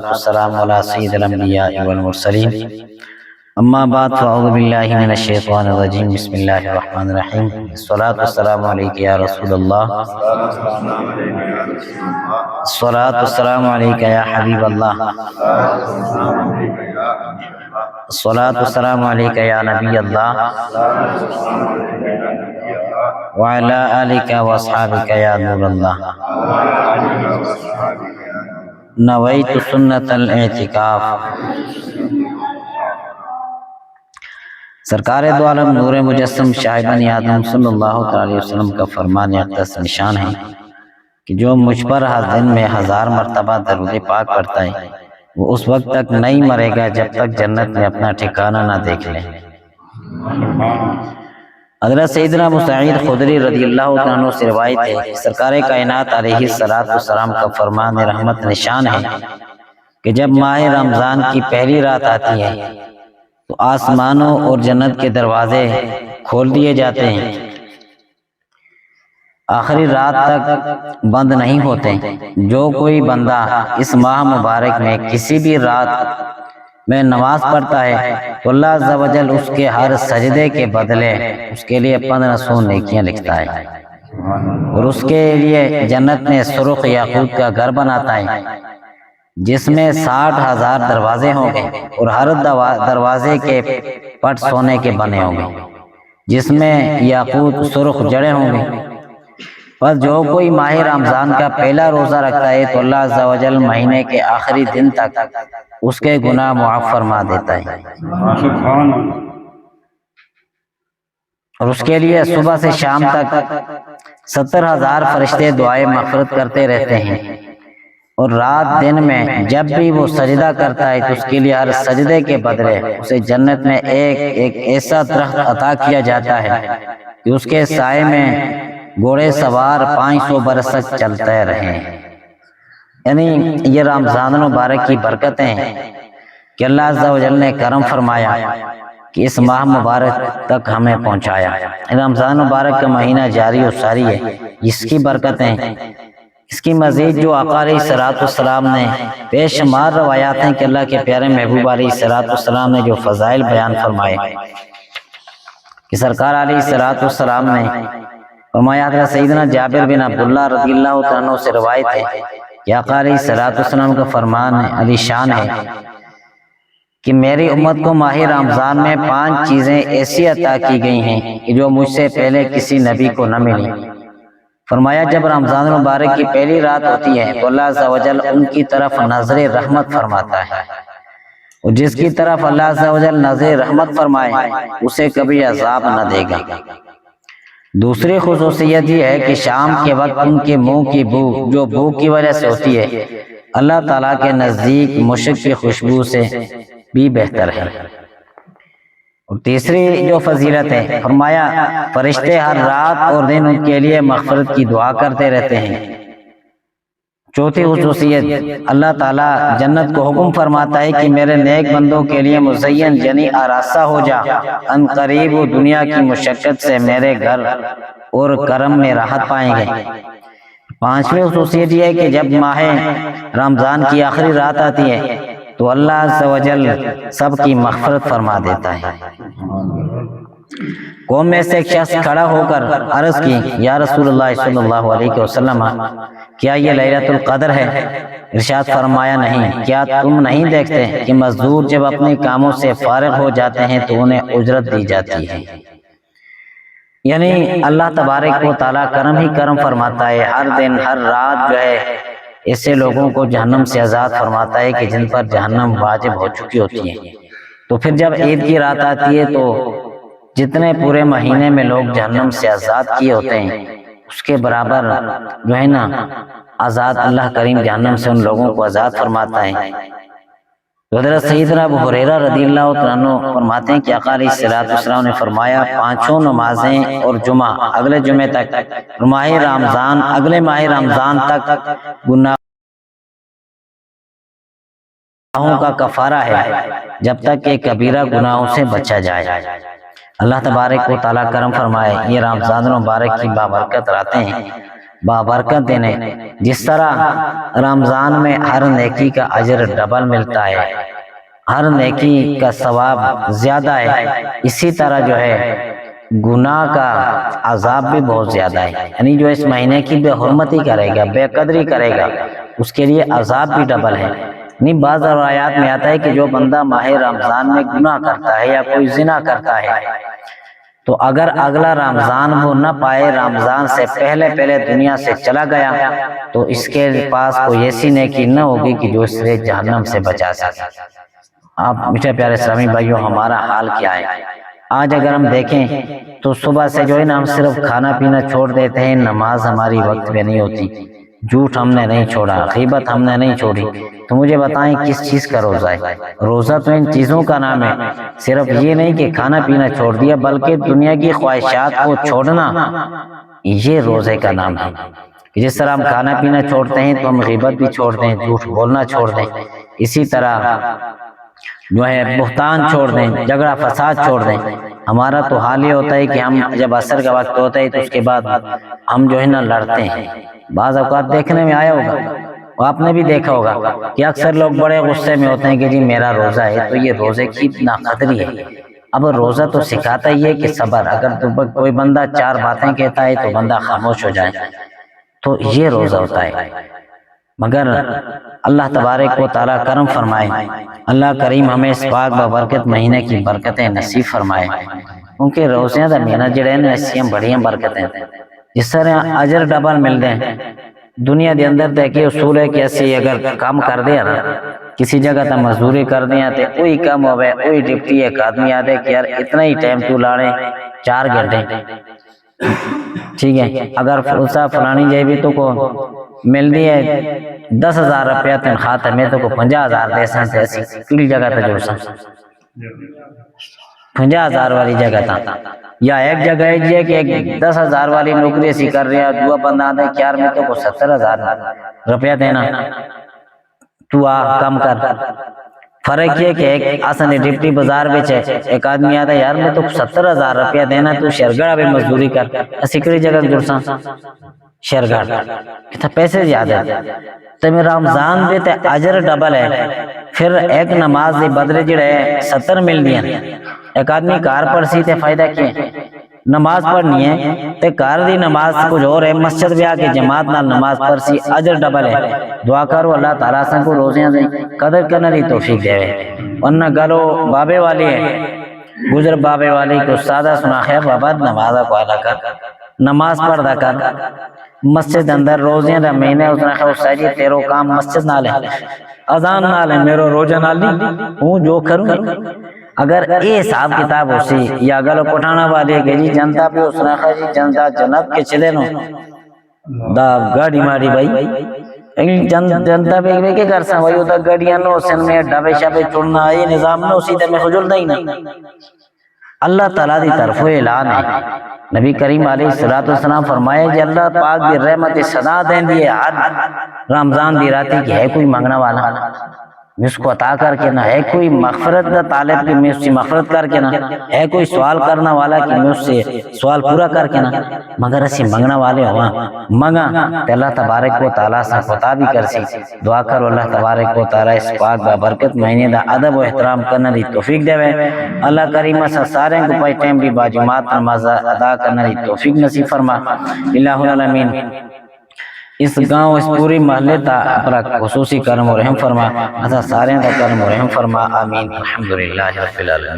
والسلام علی سید الانبیاء والمرسلین اما بعد فاعوذ باللہ من الشیطان الرجیم بسم اللہ الرحمن الرحیم الصلاۃ والسلام علیک یا رسول اللہ الصلاۃ والسلام علیک یا حبیب اللہ الصلاۃ والسلام علیک یا نبی اللہ وعلی آلک واصحابک یا نور اللہ نویت سنت الاعتکاف۔ سرکار دو عالم نور مجسم شاہ بنی آدم صلی اللہ علیہ وسلم کا فرمان اقدس نشان ہے کہ جو مجھ پر ہر دن میں 1000 مرتبہ درود پاک پڑھتا ہے وہ اس وقت تک نہیں مرے گا جب تک جنت میں اپنا ٹھکانہ نہ دیکھ لے۔ حضرت سیدنا ابو سعید خدری رضی اللہ عنہ سے روایت ہے کہ سرکار کائنات علیہ السلام کا فرمان رحمت نشان ہے کہ جب ماہ رمضان کی پہلی رات آتی ہے تو آسمانوں اور جنت کے دروازے کھول دیے جاتے ہیں، آخری رات تک بند نہیں ہوتے۔ جو کوئی بندہ اس ماہ مبارک میں کسی بھی رات میں نماز پڑھتا ہے تو اللہ عز و جل اس کے ہر سجدے کے بدلے اس کے لیے 1500 نیکیاں لکھتا ہے، اور اس کے لیے جنت میں سرخ یاقوت کا گھر بناتا ہے جس میں 60,000 دروازے ہوں گے، اور ہر دروازے کے پٹ سونے کے بنے ہوں گے جس میں یاقوت سرخ جڑے ہوں گے۔ پر جو کوئی ماہ رمضان کا پہلا روزہ رکھتا ہے تو اللہ عز و جل مہینے کے آخری دن تک اس کے گناہ معاف فرما دیتا ہے، اور اس کے لیے صبح سے شام تک 70,000 فرشتے دعائیں مغفرت کرتے رہتے ہیں، اور رات دن میں جب بھی وہ سجدہ کرتا ہے تو اس کے لیے ہر سجدے کے بدلے اسے جنت میں ایک ایسا درخت عطا کیا جاتا ہے کہ اس کے سائے میں گھوڑے سوار 500 برس تک چلتے رہیں۔ یعنی یہ رمضان مبارک کی برکتیں ہیں کہ اللہ عز و جل نے کرم فرمایا کہ اس ماہ مبارک تک ہمیں پہنچایا۔ رمضان مبارک کا مہینہ جاری و ساری ہے، اس کی برکتیں، اس کی مزید جو آقا علیہ السلام نے بے شمار روایات ہیں کہ اللہ کے پیارے محبوب علیہ السلام نے جو فضائل بیان فرمائے کہ سرکار علیہ السلام نے فرمایا، حضرت سیدنا جابر بن عبداللہ رضی اللہ عنہ سے روایت ہے کہ آقا علیہ السلام کا فرمان علی شان ہے کہ میری امت کو ماہ رمضان میں 5 چیزیں ایسی عطا کی گئی ہیں کہ جو مجھ سے پہلے کسی نبی کو نہ ملی۔ فرمایا جب رمضان مبارک کی پہلی رات ہوتی ہے تو اللہ عز و جل ان کی طرف نظر رحمت فرماتا ہے، اور جس کی طرف اللہ عز و جل نظر رحمت فرمائے اسے کبھی عذاب نہ دے گا۔ دوسری خصوصیت یہ ہے کہ شام کے وقت ان کے منہ کی بو جو بھوک کی وجہ سے ہوتی ہے اللہ تعالیٰ کے نزدیک مشک کی خوشبو سے بھی بہتر ہے۔ اور تیسری جو فضیلت ہے، فرمایا فرشتے ہر رات اور دن ان کے لیے مغفرت کی دعا کرتے رہتے ہیں۔ چوتھی خصوصیت، اللہ تعالیٰ جنت کو حکم فرماتا ہے کہ میرے نیک بندوں کے لیے مزین یعنی آراستہ ہو جا، ان قریب وہ دنیا کی مشقت سے میرے گھر اور کرم میں راحت پائیں گے۔ پانچویں خصوصیت یہ ہے کہ جب ماہ رمضان کی آخری رات آتی ہے تو اللہ عز و جل سب کی مغفرت فرما دیتا ہے۔ قوم میں سے ایک شخص کھڑا ہو کر عرض کی، یا رسول اللہ صلی اللہ علیہ وسلم، کیا یہ لیلۃ القدر ہے؟ ارشاد فرمایا نہیں، کیا تم نہیں دیکھتے کہ مزدور جب اپنے کاموں سے فارغ ہو جاتے ہیں تو انہیں اجرت دی جاتی ہے۔ یعنی اللہ تبارک و تعالیٰ کرم ہی کرم فرماتا ہے، ہر دن ہر رات جو ہے ایسے لوگوں کو جہنم سے آزاد فرماتا ہے کہ جن پر جہنم واجب ہو چکی ہوتی ہے۔ تو پھر جب عید کی رات آتی ہے تو جتنے پورے مہینے میں لوگ جہنم سے آزاد کیے ہوتے ہیں اس کے برابر جو ہے نا آزاد اللہ کریم جہنم سے ان لوگوں کو آزاد فرماتا ہے۔ تو حضرت سیدنا ابو ہریرہ رضی اللہ عنہ فرماتے ہیں کہ آقا علیہ السلام نے فرمایا 5 نمازیں اور جمعہ اگلے جمعے تک، اور ماہ رمضان اگلے ماہ رمضان تک گناہوں کا کفارہ ہے جب تک کہ کبیرہ گناہوں سے بچا جائے۔ اللہ تبارک و تعالیٰ کرم فرمائے۔ یہ رمضان مبارک کی بابرکت راتیں ہیں، بابرکت دن ہے۔ جس طرح رمضان میں ہر نیکی کا اجر ڈبل ملتا ہے، ہر نیکی کا ثواب زیادہ ہے، اسی طرح جو ہے گناہ کا عذاب بھی بہت زیادہ ہے۔ یعنی جو اس مہینے کی بے حرمتی کرے گا، بے قدری کرے گا، اس کے لیے عذاب بھی ڈبل ہے۔ نہیں، بعض روایات میں آتا ہے کہ جو بندہ ماہ رمضان میں گناہ کرتا ہے یا کوئی زنا کرتا ہے تو اگر اگلا رمضان وہ نہ پائے، رمضان سے پہلے دنیا سے چلا گیا، تو اس کے پاس کوئی ایسی نیکی نہ ہوگی کہ جو اسے جہنم سے بچا سکے۔ آپ میٹھے پیارے اسلامی بھائیوں، ہمارا حال کیا ہے؟ آج اگر ہم دیکھیں تو صبح سے جو ہے نا ہم صرف کھانا پینا چھوڑ دیتے ہیں، نماز ہماری وقت پہ نہیں ہوتی، جھوٹ ہم نے نہیں چھوڑا، غیبت ہم نے نہیں چھوڑی، تو مجھے بتائیں کس چیز کا روزہ ہے؟ روزہ تو ان چیزوں کا نام ہے۔ صرف یہ نہیں کہ کھانا پینا چھوڑ دیا، بلکہ دنیا کی خواہشات کو چھوڑنا، یہ روزے کا نام ہے۔ جس طرح ہم کھانا پینا چھوڑتے ہیں تو ہم غیبت بھی چھوڑ دیں، جھوٹ بولنا چھوڑ دیں، اسی طرح جو ہے بہتان چھوڑ دیں، جھگڑا فساد چھوڑ دیں۔ ہمارا تو حال یہ ہوتا ہے کہ ہم جب عصر کا وقت ہوتا ہے تو اس کے بعد ہم جو ہے نا لڑتے ہیں۔ بعض اوقات دیکھنے میں آیا ہوگا، آپ نے بھی دیکھا ہوگا کہ اکثر لوگ بڑے غصے میں ہوتے ہیں کہ جی میرا روزہ ہے، تو یہ روزے کی ناقدری ہے۔ اب روزہ تو سکھاتا ہی ہے کہ صبر، اگر کوئی بندہ 4 باتیں کہتا ہے تو بندہ خاموش ہو جائے، تو یہ روزہ ہوتا ہے۔ مگر اللہ تبارک و تعالیٰ کرم فرمائے، اللہ کریم ہمیں اس پاک بابرکت مہینے کی برکتیں نصیب فرمائے، کیونکہ روزیاں دا مہینہ جڑے ہیں ایسیاں بڑیاں برکتیں، جس طرح اجر ڈبل مل دیں۔ دنیا دے اندر تے کہ اصول ہے کہ اسی اگر کام کر دیا نا، کسی جگہ تا مزدوری کر دیا تے وہی کم ہوئے، وہی ڈپٹی ایک آدمی آدھے کہ یار اتنا ہی ٹائم تو لاڑے 4 گھنٹے، ٹھیک ہے، اگر فلانی جائے بھی تو کو مل دی ہے 10,000 روپیہ تنخواہ تے میں تو کو 50,000 دے سن تے اسی کلی جگہ تے جوڑ سن 50,000 والی جگہ تا، یا ایک جگہ ہے کہ 10,000 والی نوکری اسی کر رہے ہیں، دو بندہ آدھے کہ یار میں تو کو 70,000 روپیہ دینا، تو آ کم کر۔ فرق یہ کہ ایک آسانی ڈپٹی بازار بچ ہے، ایک آدمی آدھا یار میں تو 70,000 روپیہ دینا، تو شہرگڑھ بھی مزدوری کر، اسی کلی جگہ جڑ سن شہرگڑھ، کہتا پیسے زیادہ ہے، تو میں رمضان دیتے اجر ڈبل ہے۔ پھر ایک نماز دی بدلے جڑے 70 مل دیا، ایک آدمی کار پڑھسی تے فائدہ کیا نماز پڑھنی ہے تے کار دی نماز کچھ اور ہے، مسجد بھی آکے جماعت نال نماز پڑھسی اجر ڈبل ہے۔ دعا کرو اللہ تعالیٰ سن کو روزیاں دیں قدر کرنے دی توفیق دے، ورنہ گلو بابے والی ہے، گزر بابے والی کو سادہ سنا خیر بابا نمازہ کو ادا کر، نماز پڑھ دا کر، مسجد اندر روزیاں دا مہینے اس نے خیر ساجی تیرو کام مسجد نال ہے، اذان نال ہے، میرو روزہ نال نہیں، ہوں جو کروں اگر اے حساب کتاب ہو سی، یا گلو پٹھانا والے کہ جی جنتا پہ اس نے خیر جی جنتا جنت کے چلے نو دا گاڑی ماری بھائی، جنتا پہ کیا کر سا وہی دا گاڑیاں نو سن میں ڈبے شبے چڑنا، یہ نظام نو سیدھے میں خجل نہیں نا۔ اللہ تعالیٰ دی طرف اعلان ہے، نبی کریم علیہ السلام فرمایا کہ اللہ پاک دی رحمت صدا دیں دیئے ہر رمضان دی راتی کہ ہے کوئی مانگنا والا میں اس کو عطا کر کے نہ، ہے کوئی مغفرت دا طالب کہ میں اس سے مغفرت کر کے نہ، ہے کوئی سوال کرنا والا کہ میں اس سے سوال پورا کر کے نہ، مگر اسی منگنا والے ہوا منگا تو اللہ تبارک و تعالیٰ سے خطا بھی کر سی۔ دعا کرو اللہ تبارک و تعالیٰ اس پاک بابرکت مہینے دا ادب و احترام کرنا دی توفیق دے وے، اللہ کریم سے سارے کو پائی ٹائم بھی باجماعت نماز ادا کرنا دی توفیق نصیب فرما۔ الہ العالمین اس گاؤں اس پوری محلے تا اپنا خصوصی کرم و رحم فرما، ایسا سارے دا کرم و رحم فرما، آمین، الحمدللہ رب العالمین۔